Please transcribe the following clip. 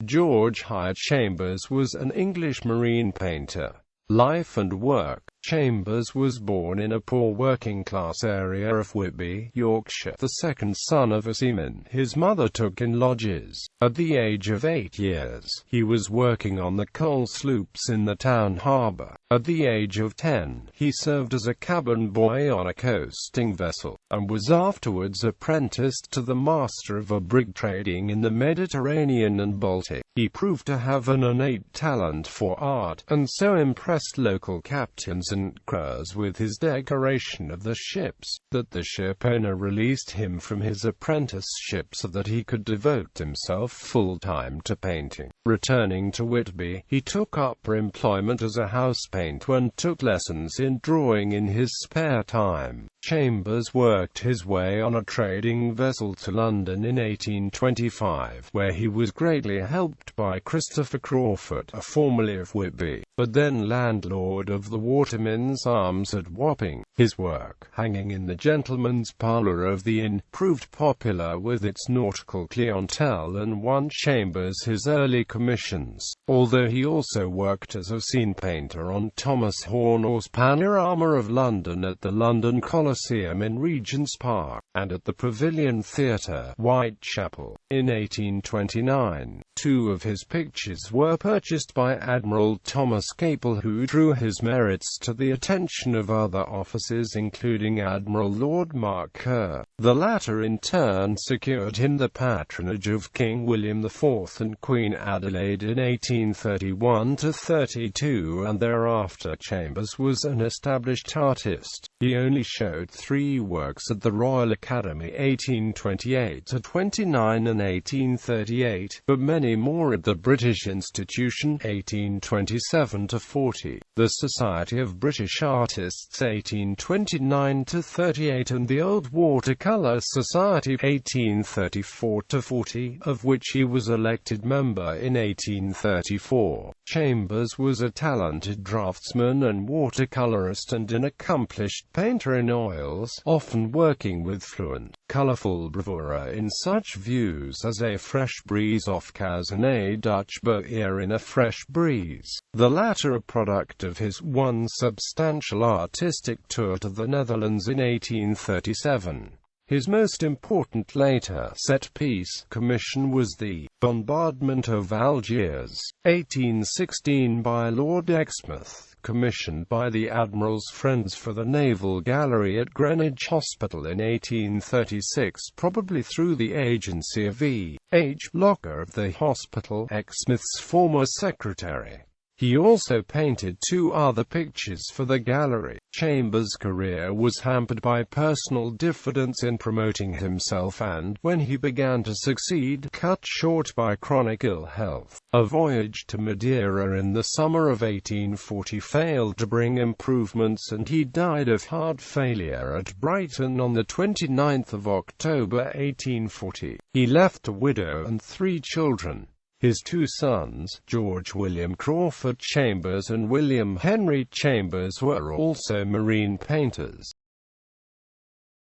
George Hyde Chambers was an English marine painter. Life and work. Chambers was born in a poor working-class area of Whitby, Yorkshire, the second son of a seaman. His mother took in lodges. At the age of 8 years, he was working on the coal sloops in the town harbour. At the age of 10, he served as a cabin boy on a coasting vessel, and was afterwards apprenticed to the master of a brig trading in the Mediterranean and Baltic. He proved to have an innate talent for art, and so impressed local captains and crews with his decoration of the ships, that the ship owner released him from his apprenticeship so that he could devote himself full-time to painting. Returning to Whitby, he took up employment as a house painter and took lessons in drawing in his spare time. Chambers worked his way on a trading vessel to London in 1825, where he was greatly helped by Christopher Crawford, a formerly of Whitby, but then landlord of the Watermen's Arms at Wapping. His work, hanging in the gentleman's parlour of the inn, proved popular with its nautical clientele and won Chambers his early commissions, although he also worked as a scene painter on Thomas Horner's Panorama of London at the London Coliseum in Regent's Park, and at the Pavilion Theatre, Whitechapel. In 1829, 2 of his pictures were purchased by Admiral Thomas Capel, who drew his merits to the attention of other officers including Admiral Lord Mark Kerr. The latter in turn secured him the patronage of King William IV and Queen Adelaide in 1831–32, and thereafter Chambers was an established artist. He only showed 3 works at the Royal Academy 1828–29 and 1838, but many more at the British Institution 1827–40, the Society of British Artists 1829–38 and the Old Watercolour Society 1834–40, of which he was elected member in 1834. Chambers was a talented draftsman and watercolourist and an accomplished painter in oils, often working with fluent, colourful bravura in such views as A Fresh Breeze off Kaz and A Dutch Beer in A Fresh Breeze, the latter a product of his one substantial artistic tour to the Netherlands in 1837. His most important later set-piece commission was the Bombardment of Algiers, 1816 by Lord Exmouth, commissioned by the Admiral's friends for the Naval Gallery at Greenwich Hospital in 1836, probably through the agency of E. H. Locker of the hospital, Exmouth's former secretary. He also painted 2 other pictures for the gallery. Chambers' career was hampered by personal diffidence in promoting himself and, when he began to succeed, cut short by chronic ill health. A voyage to Madeira in the summer of 1840 failed to bring improvements and he died of heart failure at Brighton on the 29th of October 1840. He left a widow and 3 children. His 2 sons, George William Crawford Chambers and William Henry Chambers, were also marine painters.